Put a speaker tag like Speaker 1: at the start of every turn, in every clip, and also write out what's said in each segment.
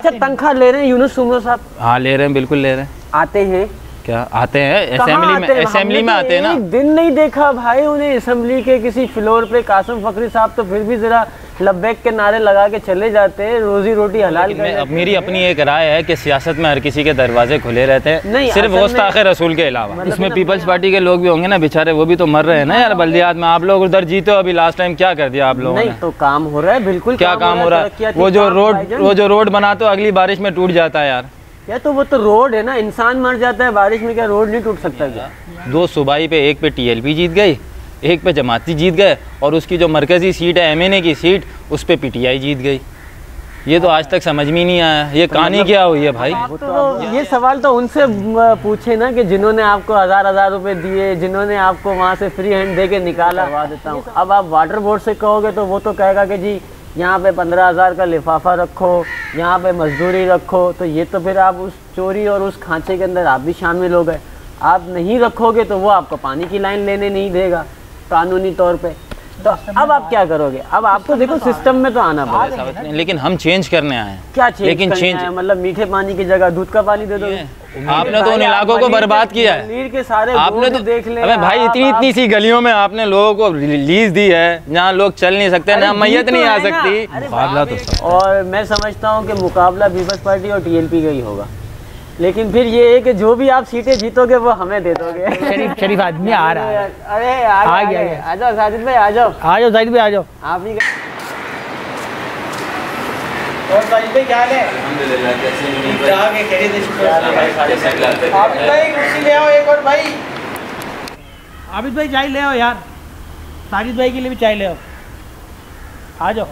Speaker 1: अच्छा, तनख्वाह ले रहे हैं यूनुस सुमरो साहब?
Speaker 2: हाँ ले रहे हैं, बिल्कुल ले रहे हैं।
Speaker 1: आते हैं
Speaker 2: क्या आते हैं? असेंबली में आते हैं ना।
Speaker 1: एक दिन नहीं देखा भाई उन्हें असेंबली के किसी फ्लोर पे। कासिम फकरी साहब तो फिर भी जरा लब्बैक के नारे लगा के चले जाते हैं, रोजी रोटी हलाल कर।
Speaker 2: अब मेरी अपनी एक राय है कि सियासत में हर किसी के दरवाजे खुले रहते हैं, सिर्फ गुस्ताखे रसूल के अलावा। इसमें पीपल्स पार्टी के लोग भी होंगे ना बेचारे, वो भी तो मर रहे हैं ना यार बल्दियात में। आप लोग उधर जीते हो, अभी लास्ट टाइम क्या कर दिया आप लोगों ने?
Speaker 1: तो काम हो रहा है, बिल्कुल
Speaker 2: क्या काम हो रहा है? वो जो रोड बनाते हो अगली बारिश में टूट जाता है यार।
Speaker 1: या तो वो तो रोड है ना, इंसान मर जाता है बारिश में, क्या रोड नहीं टूट सकता क्या?
Speaker 2: 2 सूबाई पे, एक पे टीएलपी जीत गई, एक पे जमाती जीत गए, और उसकी जो मरकज़ी सीट है एमएनए की सीट, उस पे पीटीआई जीत गई। ये तो आज तक समझ में नहीं आया, ये कहानी क्या हुई है भाई?
Speaker 1: तो ये सवाल तो उनसे पूछे ना कि जिन्होंने आपको हज़ार रुपए दिए, जिन्होंने आपको वहाँ से फ्री हैंड दे के निकाला। करवा देता हूँ। अब आप वाटर बोर्ड से कहोगे तो वो तो कहेगा कि जी यहाँ पे 15,000 का लिफाफा रखो, यहाँ पे मजदूरी रखो। तो ये तो फिर आप उस चोरी और उस खांचे के अंदर आप भी शामिल हो गए। आप नहीं रखोगे तो वो आपको पानी की लाइन लेने नहीं देगा कानूनी तौर पे। तो अब आप क्या करोगे? अब आपको देखो सिस्टम में तो आना पड़ेगा।
Speaker 2: लेकिन हम चेंज करने आए हैं।
Speaker 1: क्या चेंज? लेकिन चेंज मतलब मीठे पानी की जगह दूध का पानी दे दोगे?
Speaker 2: आपने तो उन इलाकों को बर्बाद किया है।
Speaker 1: के सारे
Speaker 2: आपने तो देख ले। अबे भाई इतनी सी गलियों में आपने लोगों को लीज दी है, जहाँ लोग चल नहीं सकते, ना मैयत नहीं आ सकती। मुकाबला तो
Speaker 1: और मैं समझता हूँ कि मुकाबला पीपल्स पार्टी और टीएलपी का ही होगा। लेकिन फिर ये है कि जो भी आप सीटें जीतोगे वो हमें दे दोगे।
Speaker 3: शरीफ आदमी आ रहा है।
Speaker 1: अरे आ गया। आ जाओ साजिद भाई, आ जाओ
Speaker 3: जाहिद भाई, आ जाओ।
Speaker 1: आप ही और साजिद भाई क्या है?
Speaker 3: ले आओ एक और भाई। आबिद भाई चाय ले आओ यार, साजिद भाई के लिए भी चाय ले आओ। आ जाओ।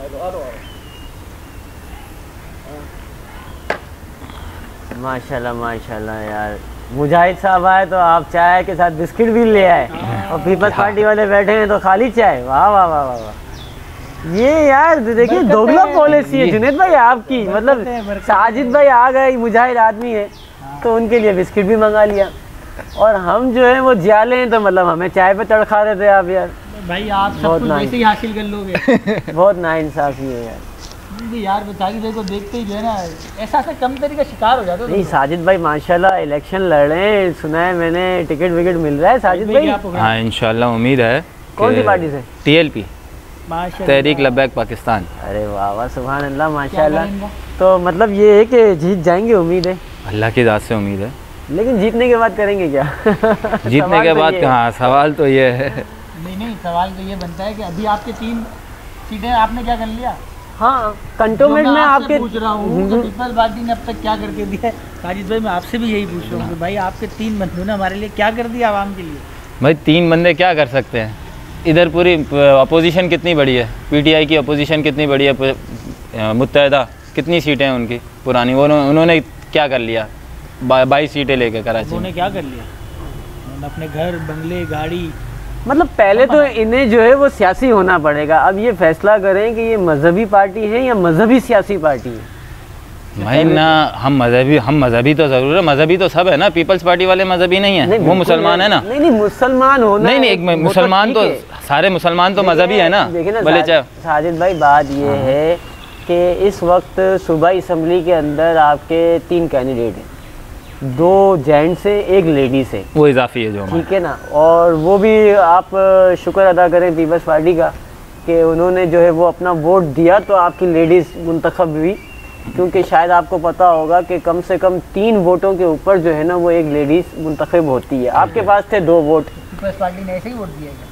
Speaker 1: माशाल्लाह माशाल्लाह यार, मुजाहिद साहब आए तो आप चाय के साथ बिस्किट भी ले आए, और पीपल्स पार्टी वाले बैठे हैं तो खाली चाय। वाह वाह वाह वाह वाह। ये यार देखिए दोगला पॉलिसी है जुनैद भाई आपकी। मतलब साजिद भाई आ गए, मुजाहिद आदमी है तो उनके लिए बिस्किट भी मंगा लिया, और हम जो है वो जियाले हैं तो मतलब हमें चाय पे तड़खा रहे थे आप यार।
Speaker 3: भाई आप सब कुछ वैसे ही हासिल कर लोगे।
Speaker 1: बहुत नाइंसाफी है यार।
Speaker 3: यार साजिद भाई को देखते ही जो है ना ऐसा कम तरीके का शिकार हो जाता है।
Speaker 1: नहीं साजिद भाई माशाल्लाह इलेक्शन लड़ रहे हैं, सुना है मैंने, टिकट विकेट मिल रहा है साजिद भाई।
Speaker 2: हाँ इंशाल्लाह उम्मीद है।
Speaker 1: कौन सी पार्टी से?
Speaker 2: टीएलपी, तहरीक लब्बैक पाकिस्तान।
Speaker 1: अरे वाह वाह सुभान अल्लाह माशाल्लाह। तो मतलब ये है कि जीत जाएंगे, उम्मीद है?
Speaker 2: अल्लाह की ज़ात से उम्मीद है।
Speaker 1: लेकिन जीतने के बाद करेंगे क्या?
Speaker 2: जीतने के बाद हाँ सवाल तो ये है।
Speaker 3: नहीं सवाल तो ये बनता है कि अभी आपके 3 सीटें आपने क्या कर लिया?
Speaker 1: हाँ कंटोनमेंट में आपके
Speaker 3: पूछ रहा हूँ पीपल्स पार्टी ने अब तक क्या करके दिया है? साजिद भाई मैं आपसे भी यही पूछ रहा हूँ कि भाई आपके 3 बंदों ने हमारे लिए क्या कर दिया आवाम के लिए?
Speaker 2: भाई 3 बंदे क्या कर सकते हैं? इधर पूरी अपोजिशन कितनी बड़ी है, पीटीआई की अपोजिशन कितनी बड़ी है, मुत्तहिदा कितनी सीटें हैं उनकी पुरानी, वो उन्होंने क्या कर लिया? 22 सीटें लेके कराची।
Speaker 3: उन्होंने क्या कर लिया? अपने घर बंगले गाड़ी,
Speaker 1: मतलब पहले तो इन्हें जो है वो सियासी होना पड़ेगा। अब ये फैसला करें कि ये मजहबी पार्टी है या मजहबी सियासी पार्टी है।
Speaker 2: भाई ना हम मजहबी तो जरूर है, मजहबी तो सब है ना। पीपल्स पार्टी वाले मजहबी नहीं है, वो मुसलमान है ना।
Speaker 1: नहीं मुसलमान होना
Speaker 2: नहीं एक मुसलमान तो सारे मुसलमान तो मजहबी है ना।
Speaker 1: भले साजिद भाई बात ये है कि इस वक्त सूबाई असम्बली के अंदर आपके 3 कैंडिडेट हैं, 2 जेंट्स से 1 लेडी से,
Speaker 2: वो इजाफी है जो,
Speaker 1: ठीक है ना। और वो भी आप शुक्र अदा करें पीपल्स पार्टी का कि उन्होंने जो है वो अपना वोट दिया तो आपकी लेडीज़ मुंतखब हुई, क्योंकि शायद आपको पता होगा कि कम से कम 3 वोटों के ऊपर जो है ना वो एक लेडीज़ मुंतखब होती है। आपके पास थे 2 वोट।
Speaker 3: पीपल्स पार्टी ने ऐसे ही वोट दिया क्या?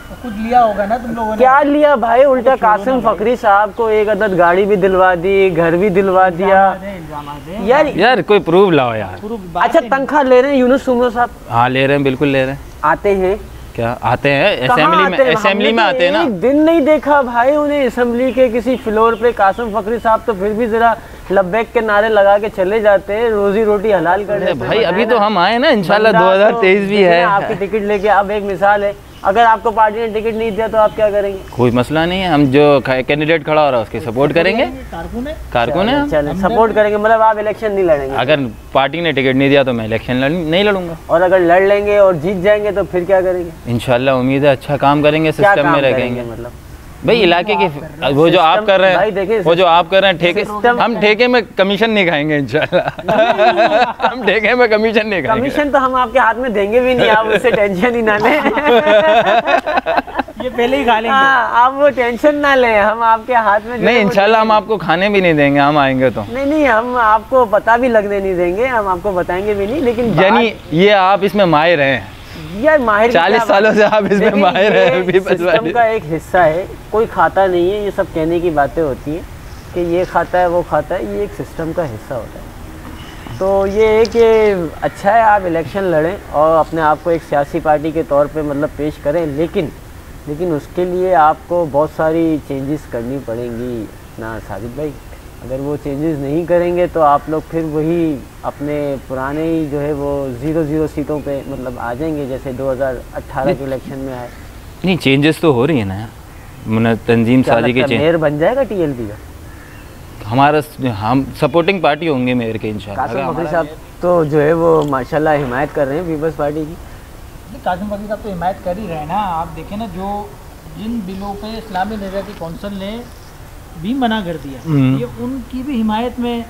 Speaker 3: तो कुछ लिया होगा ना तुम लोगों ने?
Speaker 1: क्या लिया भाई? उल्टा कासिम फकरी साहब को 1 अदद गाड़ी भी दिलवा दी, घर भी दिलवा दिया।
Speaker 2: यार कोई प्रूफ लाओ यार।
Speaker 1: अच्छा तनख्वाह ले रहे हैं यूनुस सुमरो साहब?
Speaker 2: हाँ ले रहे हैं, बिल्कुल ले रहे हैं।
Speaker 1: आते हैं
Speaker 2: क्या? आते हैं असेंबली में आते हैं ना।
Speaker 1: एक दिन नहीं देखा भाई उन्हें असेंबली के किसी फ्लोर पे। कासिम फकरी साहब तो फिर भी जरा लब्बैक के नारे लगा के चले जाते हैं, रोजी रोटी हलाल कर देते हैं।
Speaker 2: भाई अभी तो हम आए ना इंशाल्लाह, 2023 भी है।
Speaker 1: आपकी टिकट लेके अब एक मिसाल है, अगर आपको पार्टी ने टिकट नहीं दिया तो आप क्या करेंगे?
Speaker 2: कोई मसला नहीं है, हम जो कैंडिडेट खड़ा हो रहा है उसके सपोर्ट करेंगे। कारकुन है,
Speaker 1: चलें सपोर्ट करेंगे। मतलब आप इलेक्शन नहीं लड़ेंगे?
Speaker 2: अगर पार्टी ने टिकट नहीं दिया तो मैं इलेक्शन नहीं लड़ूंगा।
Speaker 1: और अगर लड़ लेंगे और जीत जाएंगे तो फिर क्या करेंगे?
Speaker 2: इंशाल्लाह उम्मीद है अच्छा काम करेंगे, सिस्टम में रहेंगे।
Speaker 1: मतलब
Speaker 2: भाई इलाके की वो जो आप कर रहे
Speaker 1: भाई
Speaker 2: हैं,
Speaker 1: देखिए,
Speaker 2: वो जो आप कर रहे हैं ठेके, हम ठेके में कमीशन नहीं खाएंगे इंशाल्लाह। हम ठेके में कमीशन नहीं खाएंगे।
Speaker 1: कमीशन तो हम आपके हाथ में देंगे भी नहीं, आप उससे टेंशन ही ना लें।
Speaker 3: ये पहले ही खा लेंगे।
Speaker 1: हाँ, आप वो टेंशन ना लें, हम आपके हाथ में
Speaker 2: नहीं इंशाल्लाह हम आपको खाने भी नहीं देंगे, हम आएंगे तो।
Speaker 1: नहीं, हम आपको पता भी लगने नहीं देंगे, हम आपको बताएंगे भी नहीं। लेकिन
Speaker 2: यानी ये आप इसमें माहिर हैं,
Speaker 1: यार माहिर
Speaker 2: 40 सालों से आप इसमें माहिर हैं।
Speaker 1: सिस्टम का एक हिस्सा है, कोई खाता नहीं है। ये सब कहने की बातें होती हैं कि ये खाता है वो खाता है, ये एक सिस्टम का हिस्सा होता है। तो ये है कि अच्छा है आप इलेक्शन लड़ें और अपने आप को एक सियासी पार्टी के तौर पे मतलब पेश करें, लेकिन उसके लिए आपको बहुत सारी चेंजेस करनी पड़ेंगी ना साजिद भाई। अगर वो चेंजेस नहीं करेंगे तो आप लोग फिर वही अपने पुराने ही जो है वो 0-0 सीटों पे मतलब आ जाएंगे, जैसे 2018 के इलेक्शन में आए।
Speaker 2: नहीं चेंजेस तो हो रही है ना, तंजीम साजी की
Speaker 1: मेयर बन जाएगा टीएलपी का
Speaker 2: हमारा, हम सपोर्टिंग पार्टी होंगे मेयर के इंशाल्लाह।
Speaker 1: कासिम फकीर साहब तो जो है वो माशाल्लाह हिमायत कर रहे हैं पीपल्स पार्टी की।
Speaker 3: कासिम फकीर साहब तो हिमायत कर ही रहे हैं ना। आप देखें ना, जो जिन बिलों पे इस्लामी निगरानी कौंसिल ने भी मना कर दिया, ये उनकी भी हिमायत में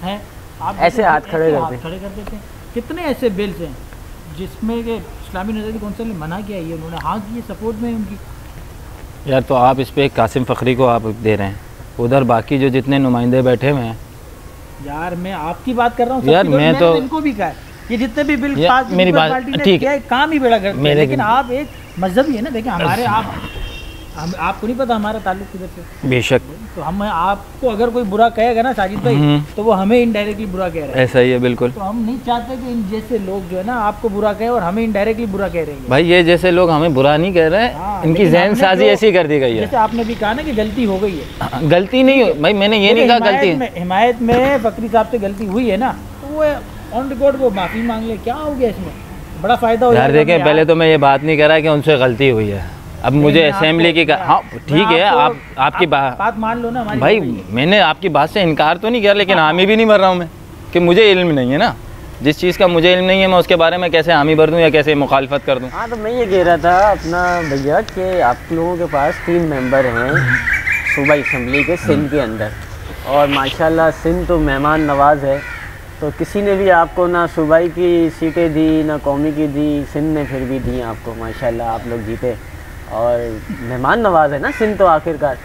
Speaker 3: है। आप
Speaker 1: ऐसे हाथ खड़े
Speaker 3: कर देते हैं। कितने ऐसे बिल्स हैं जिसमें कि इस्लामी निगरानी कौंसिल ने मना किया, ये उन्होंने हाँ की, सपोर्ट में उनकी।
Speaker 2: यार तो आप इस पे कासिम फखरी को आप दे रहे हैं, उधर बाकी जो जितने नुमाइंदे बैठे हुए हैं।
Speaker 3: यार मैं आपकी बात कर रहा हूँ
Speaker 2: यार, मैं तो
Speaker 3: इनको भी कहा है, ये जितने भी बिल पास
Speaker 2: मेरी बात ठीक
Speaker 3: है, काम ही बड़ा करते हैं। लेकिन आप एक मजहबी है ना, देखिए हमारे आपको नहीं पता हमारा ताल्लुक किधर से।
Speaker 2: बेशक,
Speaker 3: तो हम आपको अगर कोई बुरा कहेगा ना साजिद भाई, तो वो हमें इनडायरेक्टली बुरा कह रहा है।
Speaker 2: ऐसा ही है बिल्कुल।
Speaker 3: तो हम नहीं चाहते कि इन जैसे लोग जो है ना आपको बुरा कहे और हमें इनडायरेक्टली बुरा कह रहे हैं।
Speaker 2: भाई ये जैसे लोग हमें बुरा नहीं कह रहे हैं,
Speaker 3: हाँ,
Speaker 2: इनकी जहन साजी ऐसी कर दी गई है।
Speaker 3: जैसे आपने भी कहा ना कि गलती हो गई है।
Speaker 2: गलती नहीं हो भाई, मैंने ये नहीं कहा गलती।
Speaker 3: हिमायत में फकरी साहब से गलती हुई है ना, तो वो ऑन रिकॉर्ड वो माफी मांग ले, क्या हो गया इसमें, बड़ा फायदा हो
Speaker 2: यार। देखें पहले तो मैं ये बात नहीं कर रहा कि उनसे गलती हुई है। अब मुझे असेंबली की हाँ ठीक है, आपकी बात
Speaker 3: मान लो ना हमारी
Speaker 2: भाई, मैंने आपकी बात से इनकार तो नहीं किया, लेकिन हामी भी नहीं भर रहा हूँ मैं कि मुझे इल्म नहीं है ना। जिस चीज़ का मुझे इल्म नहीं है मैं उसके बारे में कैसे हामी भर दूँ या कैसे मुखालफत कर दूँ।
Speaker 1: हाँ, तो मैं ये कह रहा था अपना भैया कि आप लोगों के पास 3 मेंबर हैं सूबाई असम्बली के सिंध के अंदर, और माशाल्लाह सिंध तो मेहमान नवाज़ है। तो किसी ने भी आपको ना सूबाई की सीटें दी ना कौमी की दी, सिंध ने फिर भी दी आपको। माशाल्लाह आप लोग जीते और मेहमान नवाज है ना सिंध तो आखिरकार।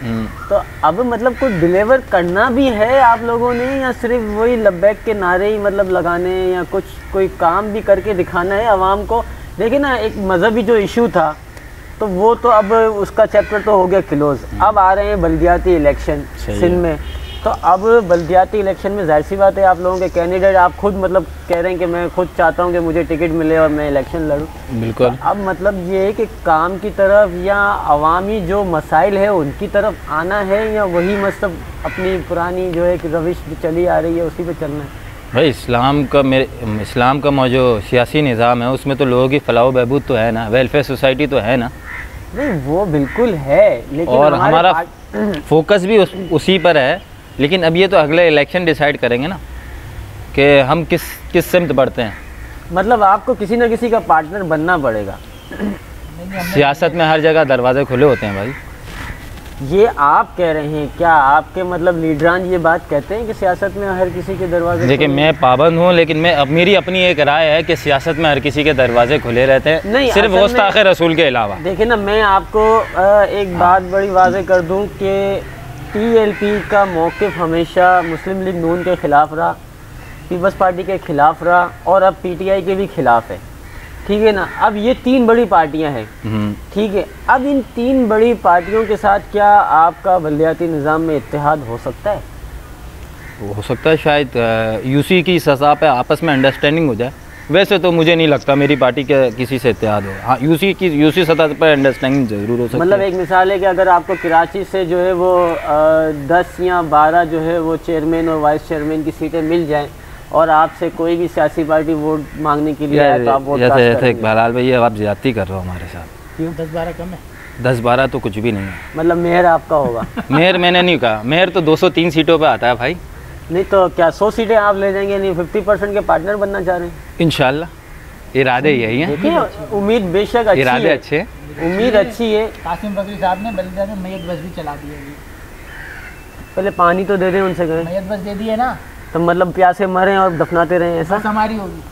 Speaker 1: तो अब मतलब कुछ डिलीवर करना भी है आप लोगों ने, या सिर्फ वही लब्बैक के नारे ही मतलब लगाने, या कुछ कोई काम भी करके दिखाना है आवाम को। देखिए ना, एक मजहबी जो इशू था तो वो तो अब उसका चैप्टर तो हो गया क्लोज। अब आ रहे हैं बल्दियाती इलेक्शन सिंध में। तो अब बल्दियाती इलेक्शन में जाहिर सी बात है आप लोगों के कैंडिडेट आप खुद मतलब कह रहे हैं कि मैं खुद चाहता हूं कि मुझे टिकट मिले और मैं इलेक्शन लड़ूं।
Speaker 2: बिल्कुल।
Speaker 1: तो अब मतलब ये है कि काम की तरफ या अवामी जो मसाइल है उनकी तरफ आना है, या वही मतलब अपनी पुरानी जो है कि रविश चली आ रही है उसी पे चलना है।
Speaker 2: भाई इस्लाम का जो सियासी निज़ाम है उसमें तो लोगों की फलाह बहबूद तो है ना, वेलफेयर सोसाइटी तो है ना।
Speaker 1: नहीं वो बिल्कुल है, लेकिन
Speaker 2: और हमारा फोकस भी उसी पर है। लेकिन अब ये तो अगले इलेक्शन डिसाइड करेंगे ना कि हम किस सिमत बढ़ते हैं।
Speaker 1: मतलब आपको किसी न किसी का पार्टनर बनना पड़ेगा।
Speaker 2: सियासत में हर जगह दरवाजे खुले होते हैं भाई।
Speaker 1: ये आप कह रहे हैं क्या? आपके मतलब लीडरान ये बात कहते हैं कि सियासत में हर किसी के दरवाजे?
Speaker 2: देखिए मैं पाबंद हूँ, लेकिन मैं अब मेरी अपनी एक राय है कि सियासत में हर किसी के दरवाजे खुले रहते हैं, नहीं सिर्फ गुस्ताखे रसूल के अलावा।
Speaker 1: देखिए ना, मैं आपको एक बात बड़ी वाज़ेह कर दूं कि टीएलपी का मौक़िफ़ हमेशा मुस्लिम लीग नून के ख़िलाफ़ रहा, पीपल्स पार्टी के ख़िलाफ़ रहा, और अब पीटीआई के भी ख़िलाफ़ है। ठीक है ना। अब ये 3 बड़ी पार्टियां हैं, ठीक है। अब इन 3 बड़ी पार्टियों के साथ क्या आपका बल्दियाती निज़ाम में इत्तेहाद हो सकता है?
Speaker 2: हो सकता है, शायद यूसी की सतह पे आपस में अंडरस्टैंडिंग हो जाए। वैसे तो मुझे नहीं लगता मेरी पार्टी के किसी से इत्तेहाद हो। हाँ, यूसी सतह पर अंडरस्टैंडिंग ज़रूर हो सकती है।
Speaker 1: मतलब एक मिसाल है कि अगर आपको कराची से जो है वो 10 या 12 जो है वो चेयरमैन और वाइस चेयरमैन की सीटें मिल जाएँ और आपसे कोई भी सियासी पार्टी वोट मांगने के लिए आए तो आप वोट कास्ट करेंगे।
Speaker 2: बहरहाल भैया आप ज्यादती कर रहे हो हमारे साथ।
Speaker 3: क्यों? 10-12 कम है?
Speaker 2: 10-12 तो कुछ भी नहीं है।
Speaker 1: मतलब मेयर आपका होगा?
Speaker 2: मेयर मैंने नहीं कहा, मेयर तो 203 सीटों पे आता है भाई।
Speaker 1: नहीं तो क्या 100 सीटें आप ले जाएंगे? नहीं 50% के पार्टनर बनना चाह रहे हैं?
Speaker 2: इंशाल्लाह इरादे यही हैं।
Speaker 1: देखिए उम्मीद बेशक अच्छी
Speaker 2: इरादे
Speaker 1: है,
Speaker 2: अच्छे,
Speaker 1: उम्मीद अच्छी है।
Speaker 3: कासिम फकरी साहब ने बल्दिया में मैयत बस भी चला दी है अभी।
Speaker 1: पहले पानी तो दे दें उनसे, कहें
Speaker 3: मैयत बस दे दी है ना,
Speaker 1: तो मतलब प्यासे मरे और दफनाते रहे, ऐसा
Speaker 3: बस हमारी होगी,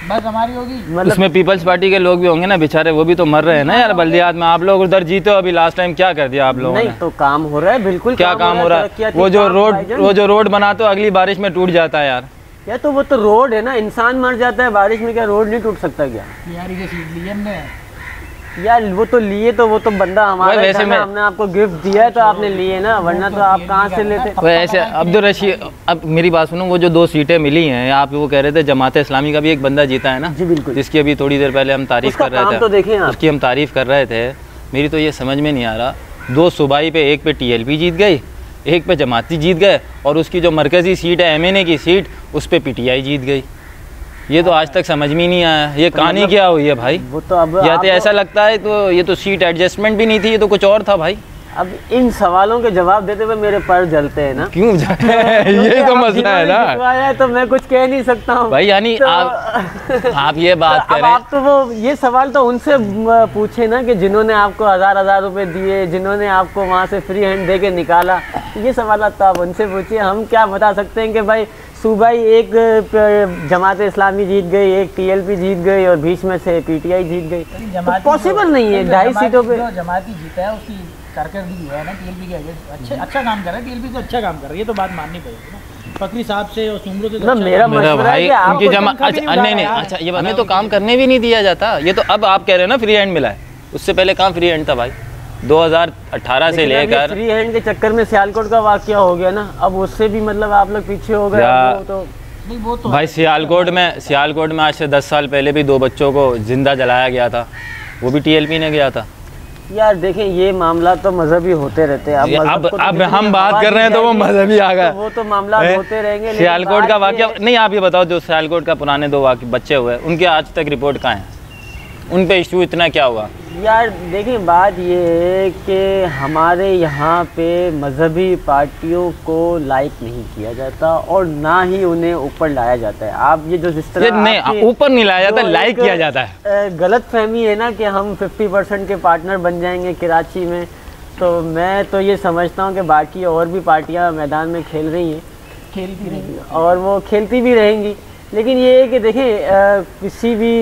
Speaker 3: बस हमारी होगी।
Speaker 1: मतलब
Speaker 2: उसमें पीपल्स पार्टी के लोग भी होंगे ना बेचारे, वो भी तो मर रहे हैं ना यार बल्दियात में। आप लोग उधर जीते हो, अभी लास्ट टाइम क्या कर दिया आप लोगों ने?
Speaker 1: नहीं तो काम हो रहा है, बिल्कुल
Speaker 2: क्या काम हो रहा है? वो जो रोड बनाते हो अगली बारिश में टूट जाता है यार।
Speaker 1: या तो वो तो रोड है ना, इंसान मर जाता है बारिश में, क्या रोड नहीं टूट सकता क्या?
Speaker 3: यारी के सीट लिए हमने
Speaker 1: यार वो तो लिए, तो वो तो बंदा हमारा
Speaker 2: वैसे
Speaker 1: था ना, हमने आपको गिफ्ट दिया है तो आपने लिए ना, वरना तो आप कहाँ से लेते?
Speaker 2: वैसे अब्दुल रशीद, अब मेरी बात सुनो, वो जो 2 सीटें मिली हैं, आप वो कह रहे थे जमात इस्लामी का भी एक बंदा जीता है ना?
Speaker 1: जी बिल्कुल,
Speaker 2: जिसकी अभी थोड़ी देर पहले हम तारीफ कर रहे थे,
Speaker 1: तो देखें आप।
Speaker 2: उसकी हम तारीफ कर रहे थे। मेरी तो ये समझ में नहीं आ रहा, 2 सूबाई पे, एक पे TLP जीत गई, एक पे जमाती जीत गए, और उसकी जो मरकज़ी सीट है MNA की सीट, उस पर PTI जीत गई। ये तो आज तक समझ में ही नहीं आया, ये कहानी
Speaker 1: मतलब
Speaker 2: क्या हुई है भाई?
Speaker 1: वो तो अब
Speaker 2: या तो ऐसा लगता है तो ये तो सीट एडजस्टमेंट भी नहीं थी, ये तो कुछ और था भाई।
Speaker 1: अब इन सवालों के जवाब देते हुए मेरे पर जलते हैं ना।
Speaker 2: क्यों ये तो मसला है ना,
Speaker 1: तो मैं कुछ कह नहीं सकता हूँ
Speaker 2: भाई। यानी
Speaker 1: तो
Speaker 2: आप ये बात
Speaker 1: तो
Speaker 2: करें,
Speaker 1: आप तो वो ये सवाल तो उनसे पूछे ना कि जिन्होंने आपको हजार रुपए दिए, जिन्होंने आपको वहाँ से फ्री हैंड दे के निकाला, ये सवाल तो आप उनसे पूछिए। हम क्या बता सकते हैं कि भाई सूबाई एक जमात इस्लामी जीत गई, एक TLP जीत गई और बीच में से PTI जीत गई, तो पॉसिबल नहीं है 2.5 सीटों पे।
Speaker 3: जमाती जीता है उसकी कारकर्दगी है ना, TLP के अच्छा काम कर रहा है, TLP तो अच्छा काम कर रही है, तो बात माननी पड़ेगी ना फकरी साहब से और सुमरो से। तो
Speaker 1: मेरा
Speaker 2: भाई उनकी जमा, अच्छा नहीं, अच्छा ये हमें तो काम करने भी नहीं दिया जाता। ये तो अब आप कह रहे हो ना फ्री हैंड मिला है, उससे पहले कहाँ फ्री हैंड था भाई? 2018 से लेकर
Speaker 1: फ्री हैंड के चक्कर में सियालकोट का वाकया हो गया ना, अब उससे भी मतलब आप लोग पीछे हो गए।
Speaker 3: वो तो
Speaker 2: भाई सियालकोट में आज से 10 साल पहले भी 2 बच्चों को जिंदा जलाया गया था, वो भी TLP ने गया था।
Speaker 1: यार देखें, ये मामला तो मजहबी होते रहते हैं।
Speaker 2: अब हम बात कर रहे हैं तो वो मजहबी आ गया,
Speaker 1: तो वो तो मामला होते रहेंगे।
Speaker 2: सियालकोट का वाकया नहीं, आप ये बताओ, जो सियालकोट का पुराने 2 बच्चे हुए, उनके आज तक रिपोर्ट कहाँ है? उन पे इशू इतना क्या हुआ?
Speaker 1: यार देखिए, बात ये है कि हमारे यहाँ पे मजहबी पार्टियों को लाइक नहीं किया जाता और ना ही उन्हें ऊपर लाया जाता है। आप ये जो जिस तरह
Speaker 2: नहीं, ऊपर नहीं लाया जाता, लाइक किया जाता है।
Speaker 1: गलत फहमी है ना कि हम 50% के पार्टनर बन जाएंगे कराची में, तो मैं तो ये समझता हूँ कि बाकी और भी पार्टियाँ मैदान में खेल रही हैं,
Speaker 3: खेलती रहेंगी
Speaker 1: और वो खेलती भी रहेंगी। लेकिन ये है कि देखें, किसी भी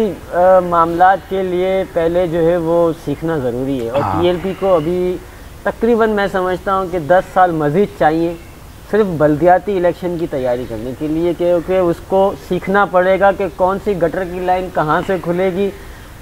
Speaker 1: मामला के लिए पहले जो है वो सीखना ज़रूरी है, और TLP को अभी तकरीबन मैं समझता हूँ कि 10 साल मज़ीद चाहिए सिर्फ बल्दियाती इलेक्शन की तैयारी करने के लिए, क्योंकि उसको सीखना पड़ेगा कि कौन सी गटर की लाइन कहाँ से खुलेगी,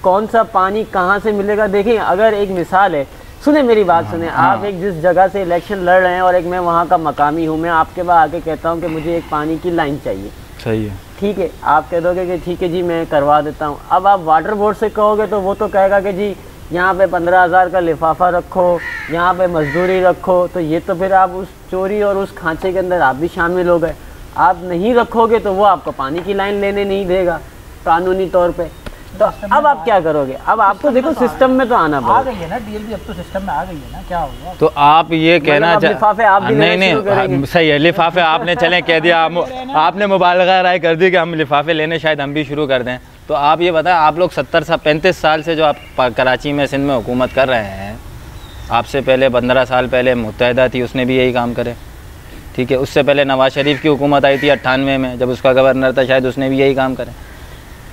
Speaker 1: कौन सा पानी कहाँ से मिलेगा। देखिए, अगर एक मिसाल है, सुने मेरी बात सुने, आप एक जिस जगह से इलेक्शन लड़ रहे हैं और एक मैं वहाँ का मकामी हूँ, मैं आपके पास आके कहता हूँ कि मुझे एक पानी की लाइन चाहिए,
Speaker 2: सही है,
Speaker 1: ठीक है, आप कह दोगे कि ठीक है जी मैं करवा देता हूँ। अब आप वाटर बोर्ड से कहोगे तो वो तो कहेगा कि जी यहाँ पे 15,000 का लिफाफा रखो, यहाँ पे मजदूरी रखो, तो ये तो फिर आप उस चोरी और उस खांचे के अंदर आप भी शामिल हो गए। आप नहीं रखोगे तो वो आपको पानी की लाइन लेने नहीं देगा कानूनी तौर पे। तो अब आप क्या करोगे? अब आपको देखो सिस्टम में तो आना पड़ेगा।
Speaker 3: आ गई है ना TLP, अब तो सिस्टम में आ गई है ना, क्या होगा?
Speaker 2: तो आप ये कहना
Speaker 1: लिफाफे आप भी
Speaker 2: नहीं, सही है, लिफाफे आपने चले कह दिया, आपने मुबालगा राय कर दी कि हम लिफाफे लेने शायद हम भी शुरू कर दें। तो आप ये बताएं, आप लोग 35 साल से जो आप कराची में, सिंध में हुकूमत कर रहे हैं, आपसे पहले 15 साल पहले मुत्तहिदा थी, उसने भी यही काम करे, ठीक है। उससे पहले नवाज शरीफ की हुकूमत आई थी 98 में, जब उसका गवर्नर था, शायद उसने भी यही काम करे।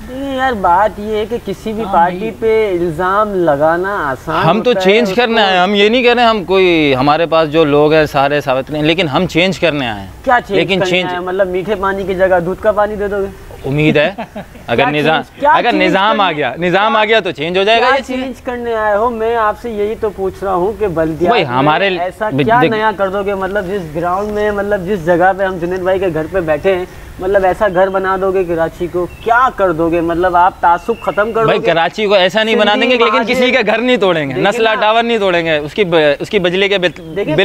Speaker 1: नहीं यार, बात ये है कि किसी भी पार्टी पे इल्ज़ाम लगाना आसान
Speaker 2: हम तो चेंज करने आए, हम ये नहीं कह रहे हम कोई, हमारे पास जो लोग हैं सारे साबित नहीं, लेकिन हम चेंज करने आए।
Speaker 1: क्या चेंज? लेकिन चेंज मतलब मीठे पानी की जगह दूध का पानी दे दोगे?
Speaker 2: उम्मीद है अगर निज़ाम आ गया तो चेंज हो जाएगा। ये
Speaker 1: चेंज करने आए हो? मैं आपसे यही तो पूछ रहा हूँ कि बल्दिया
Speaker 2: हमारे
Speaker 1: ऐसा क्या नया कर दोगे? मतलब जिस ग्राउंड में, मतलब जिस जगह पे हम जुनैद भाई के घर पे बैठे हैं, मतलब ऐसा घर बना दोगे कराची को? क्या कर दोगे? मतलब आप तासुब खत्म कर दोगे?
Speaker 2: भाई कराची को ऐसा नहीं बना देंगे, लेकिन किसी का घर नहीं तोड़ेंगे, नस्ला टावर नहीं तोड़ेंगे, उसकी बिजली के बिल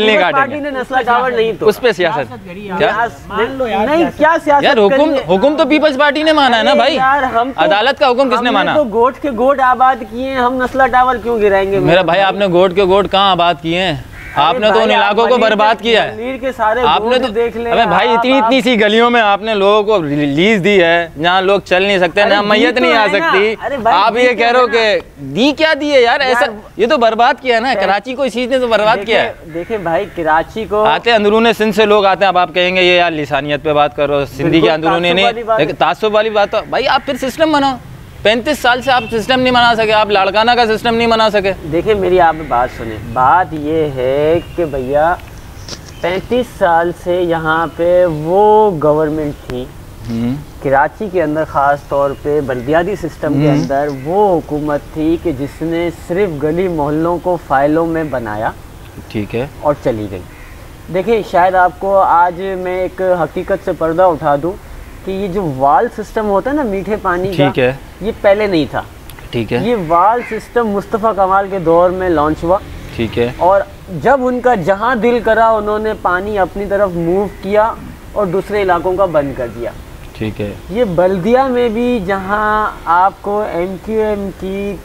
Speaker 2: नहीं काटेंगे।
Speaker 1: नस्ला टावर नहीं,
Speaker 2: उस पे सियासत
Speaker 1: नहीं, क्या सियासत
Speaker 2: यार? हुकुम तो पीपल्स पार्टी ने माना है ना भाई।
Speaker 1: यार हम
Speaker 2: अदालत का हुक्म किसने माना?
Speaker 1: तो गोट के गोट आबाद किए, हम नस्ला टावर क्यों गिराएंगे?
Speaker 2: मेरा भाई, आपने गोट के गोट कहाँ आबाद किए हैं? आपने तो उन इलाकों को बर्बाद किया है।
Speaker 1: मलीर के सारे
Speaker 2: आपने तो
Speaker 1: देख ले।
Speaker 2: अबे भाई इतनी सी गलियों में आपने लोगों को लीज दी है, जहाँ लोग चल नहीं सकते, ना मैयत नहीं आ सकती। आप ये कह रहे हो कि दी क्या दी है यार, ऐसा ये तो बर्बाद किया है ना, कराची को इस चीज ने तो बर्बाद किया है।
Speaker 1: देखिए भाई कराची को
Speaker 2: आते अंदरूनी सिंध से लोग आते हैं, अब आप कहेंगे ये यार लिसानियत पे बात करो, सिंधी के अंदरूनी नहीं, तासुब वाली बात। तो भाई आप फिर सिस्टम बनाओ, 35 साल से आप सिस्टम नहीं बना सके, आप लाड़काना का सिस्टम नहीं बना सके।
Speaker 1: देखिए मेरी आप बात सुने, बात ये है कि भैया 35 साल से यहाँ पे वो गवर्नमेंट थी कराची के अंदर, ख़ास तौर पे बल्दियाती सिस्टम के अंदर वो हुकूमत थी कि जिसने सिर्फ गली मोहल्लों को फाइलों में बनाया,
Speaker 2: ठीक है,
Speaker 1: और चली गई। देखिए शायद आपको आज मैं एक हकीकत से पर्दा उठा दूँ कि ये जो वाल सिस्टम होता है ना मीठे पानी का,
Speaker 2: ठीक है,
Speaker 1: ये पहले नहीं था,
Speaker 2: ठीक है,
Speaker 1: ये वाल सिस्टम मुस्तफ़ा कमाल के दौर में लॉन्च हुआ,
Speaker 2: ठीक है,
Speaker 1: और जब उनका जहां दिल करा उन्होंने पानी अपनी तरफ मूव किया और दूसरे इलाकों का बंद कर दिया,
Speaker 2: ठीक है।
Speaker 1: ये बल्दिया में भी जहां आपको MQM की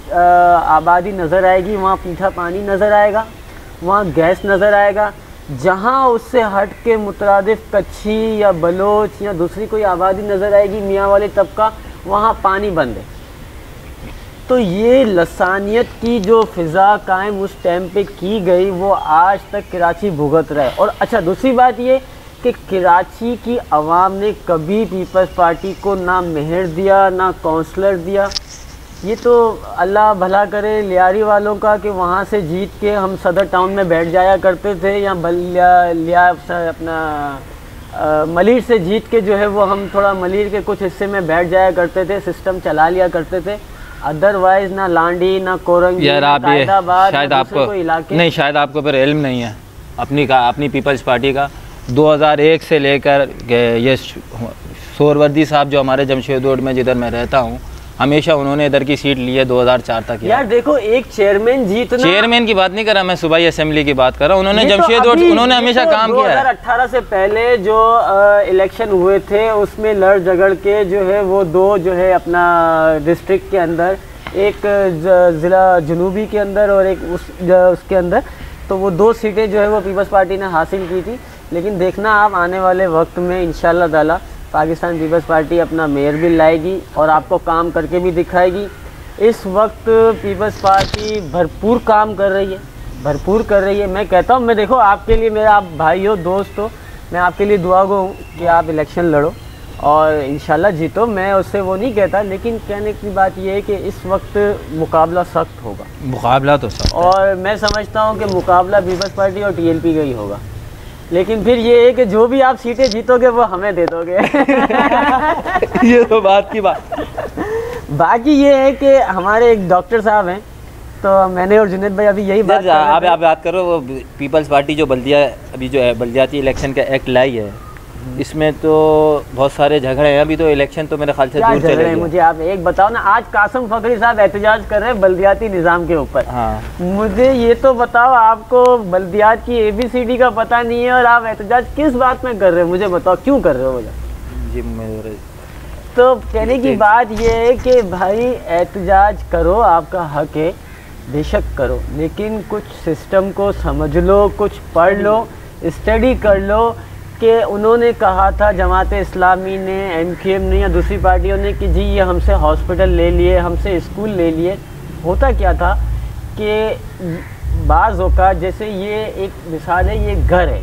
Speaker 1: आबादी नज़र आएगी, वहाँ मीठा पानी नज़र आएगा, वहाँ गैस नज़र आएगा। जहाँ उससे हट के मुतरादिफ कच्छी या बलोच या दूसरी कोई आबादी नज़र आएगी, मियाँ वाले तबका, वहाँ पानी बंद है। तो ये लसानियत की जो फ़िज़ा कायम उस टाइम पे की गई, वो आज तक कराची भुगत रहा है। और अच्छा दूसरी बात ये कि कराची की आवाम ने कभी पीपल्स पार्टी को ना मेहर दिया ना काउंसलर दिया। ये तो अल्लाह भला करे लियारी वालों का कि वहाँ से जीत के हम सदर टाउन में बैठ जाया करते थे, या अपना मलीर से जीत के जो है वो हम थोड़ा मलीर के कुछ हिस्से में बैठ जाया करते थे, सिस्टम चला लिया करते थे। अदरवाइज ना लांडी ना कोरंगी
Speaker 2: यार, आप ये शायद आपको नहीं, शायद आपको फिर इल्म नहीं है अपनी पीपल्स पार्टी का। 2001 से लेकर ये सोहरवर्दी साहब जो हमारे जमशेद रोड में जिधर मैं रहता हूँ, हमेशा उन्होंने इधर की सीट ली है 2004 तक।
Speaker 1: यार देखो एक चेयरमैन जीतना,
Speaker 2: चेयरमैन की बात नहीं कर रहा मैं, सूबाई असेंबली की बात कर रहा हूँ। उन्होंने जमशेद रोड उन्होंने हमेशा काम किया है।
Speaker 1: 2018 से पहले जो इलेक्शन हुए थे उसमें लड़ झगड़ के जो है वो दो जो है अपना डिस्ट्रिक्ट के अंदर, एक ज़िला जनूबी के अंदर और एक उसके अंदर, तो वो 2 सीटें जो है वो पीपल्स पार्टी ने हासिल की थी। लेकिन देखना आप आने वाले वक्त में इंशाल्लाह ताला पाकिस्तान पीपल्स पार्टी अपना मेयर भी लाएगी और आपको काम करके भी दिखाएगी। इस वक्त पीपल्स पार्टी भरपूर काम कर रही है, भरपूर कर रही है। मैं कहता हूँ, मैं देखो आपके लिए, मेरा आप भाई हो, दोस्त हो, मैं आपके लिए दुआ गो हूँ कि आप इलेक्शन लड़ो और इंशाल्लाह जीतो। मैं उससे वो नहीं कहता, लेकिन कहने की बात ये है कि इस वक्त मुकाबला सख्त होगा।
Speaker 2: मुकाबला तो सख्त, और
Speaker 1: मैं समझता हूँ कि मुकाबला पीपल्स पार्टी और TLP का ही होगा। लेकिन फिर ये है कि जो भी आप सीटें जीतोगे वो हमें दे दोगे।
Speaker 2: ये तो बात की बात।
Speaker 1: बाकी ये है कि हमारे एक डॉक्टर साहब हैं, तो मैंने और जुनेद भाई अभी यही बात
Speaker 2: आप बात करो। वो पीपल्स पार्टी जो अभी जो है बल्दियाती इलेक्शन का एक्ट लाई है, इसमें तो बहुत सारे झगड़े हैं। अभी तो इलेक्शन तो मेरे ख्याल से दूर चले गए।
Speaker 1: मुझे आप एक बताओ ना, आज कासिम फकरी साहब एहतजाज कर रहे हैं बल्दियाती निज़ाम के ऊपर।
Speaker 2: हाँ, मुझे
Speaker 1: ये तो बताओ, आपको बल्दियात की ABCD का पता नहीं है और आप एहतजाज किस बात में कर रहे हो? मुझे बताओ क्यों कर रहे हो?
Speaker 2: जी
Speaker 1: तो कहने की बात ये है कि भाई एहतजाज करो, आपका हक है, बेशक करो, लेकिन कुछ सिस्टम को समझ लो, कुछ पढ़ लो, स्टडी कर लो कि उन्होंने कहा था जमात इस्लामी ने, MQM ने या दूसरी पार्टियों ने कि जी ये हमसे हॉस्पिटल ले लिए, हमसे स्कूल ले लिए। होता क्या था कि बाज़ औक़ात, जैसे ये एक मिसाल है, ये घर है,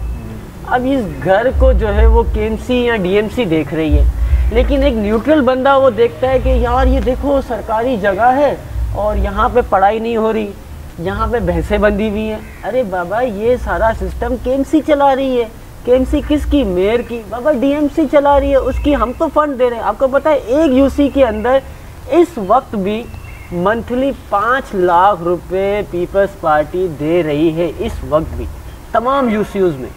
Speaker 1: अब इस घर को जो है वो KMC या DMC देख रही है, लेकिन एक न्यूट्रल बंदा वो देखता है कि यार ये देखो सरकारी जगह है और यहाँ पे पढ़ाई नहीं हो रही, यहाँ पे भैंसें बंधी हुई हैं। अरे बाबा ये सारा सिस्टम KMC चला रही है। KMC किसकी? मेयर की। बाबा DMC चला रही है, उसकी हम तो फंड दे रहे हैं। आपको पता है एक UC के अंदर इस वक्त भी मंथली 5 लाख रुपए पीपल्स पार्टी दे रही है। इस वक्त भी तमाम UCUs में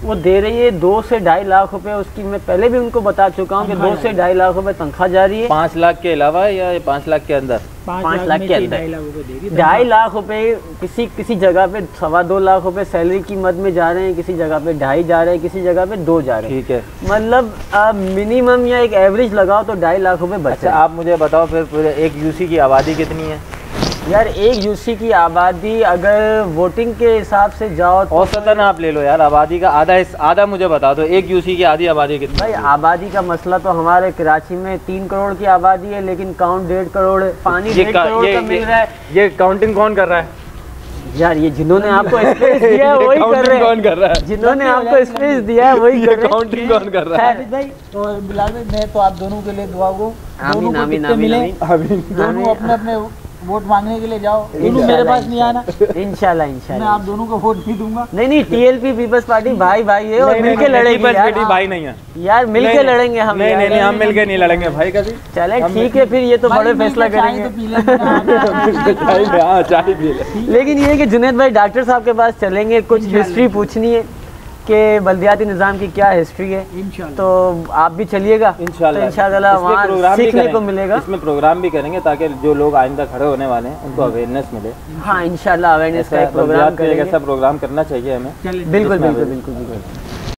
Speaker 1: वो दे रही है। 2 से 2.5 लाख रुपए उसकी, मैं पहले भी उनको बता चुका हूँ कि 2 से 2.5 लाख रुपए तनख्वाह जा रही है।
Speaker 2: 5 लाख के अलावा या 5 लाख के अंदर?
Speaker 1: 5 लाख के अंदर 2.5 लाख रुपए किसी जगह पे 2.25 लाख रुपए सैलरी की मद में जा रहे हैं, किसी जगह पे 2.5 जा रहे हैं, किसी जगह पे 2 जा रहे हैं।
Speaker 2: ठीक है,
Speaker 1: मतलब मिनिमम या एक एवरेज लगाओ तो 2.5 लाख रुपए बचे।
Speaker 2: अच्छा आप मुझे बताओ फिर एक UC की आबादी कितनी है?
Speaker 1: यार एक यूसी की आबादी अगर वोटिंग के हिसाब से जाओ तो
Speaker 2: औसतन आप ले लो यार, आबादी का आधा मुझे बता दो, एक यूसी की आधी आबादी कितनी?
Speaker 1: भाई आबादी का मसला तो हमारे कराची में 3 करोड़ की आबादी है, लेकिन काउंट 1.5 करोड़ है, पानी 1.5 करोड़ का मिल रहा है।
Speaker 2: ये काउंटिंग कौन कर रहा है
Speaker 1: यार? ये जिन्होंने आपको स्पेस दिया है वही कर रहे हैं।
Speaker 2: कौन कर रहा है?
Speaker 1: जिन्होंने आपको स्पेस दिया है वही कर रहे हैं।
Speaker 2: काउंटिंग कौन कर रहा है?
Speaker 3: भाई तो बिलाल भाई, मैं तो आप दोनों के लिए दुआ को
Speaker 1: आमीन आमीन आमीन आमीन।
Speaker 3: दोनों अपने अपने वोट मांगने के लिए जाओ, दोनों मेरे पास नहीं आना।
Speaker 1: इंशाल्लाह
Speaker 3: मैं
Speaker 1: इंशाल्लाह।
Speaker 3: आप दोनों को वोट नहीं दूंगा।
Speaker 1: नहीं टीएलपी पीपल्स पार्टी भाई भाई है और मिलके लड़ेंगे यार।
Speaker 2: भाई नहीं है
Speaker 1: यार मिलके लड़ेंगे हम।
Speaker 2: नहीं हम मिलके नहीं लड़ेंगे भाई कभी।
Speaker 1: चले ठीक है फिर, ये तो बड़े फैसला करेंगे। लेकिन ये है कि जुनैद भाई डॉक्टर साहब के पास चलेंगे, कुछ हिस्ट्री पूछनी है कि बल्दियाती निज़ाम की क्या हिस्ट्री है, तो आप भी चलिएगा इंशाल्लाह वहाँ सीखने को मिलेगा।
Speaker 2: इसमें प्रोग्राम भी करेंगे ताकि जो लोग आइंदा खड़े होने वाले हैं उनको अवेयरनेस मिले।
Speaker 1: हाँ इंशाल्लाह अवेयरनेस का एक प्रोग्राम करेंगे।
Speaker 2: ऐसा प्रोग्राम करना चाहिए हमें।
Speaker 1: बिल्कुल बिल्कुल बिल्कुल बिल्कुल।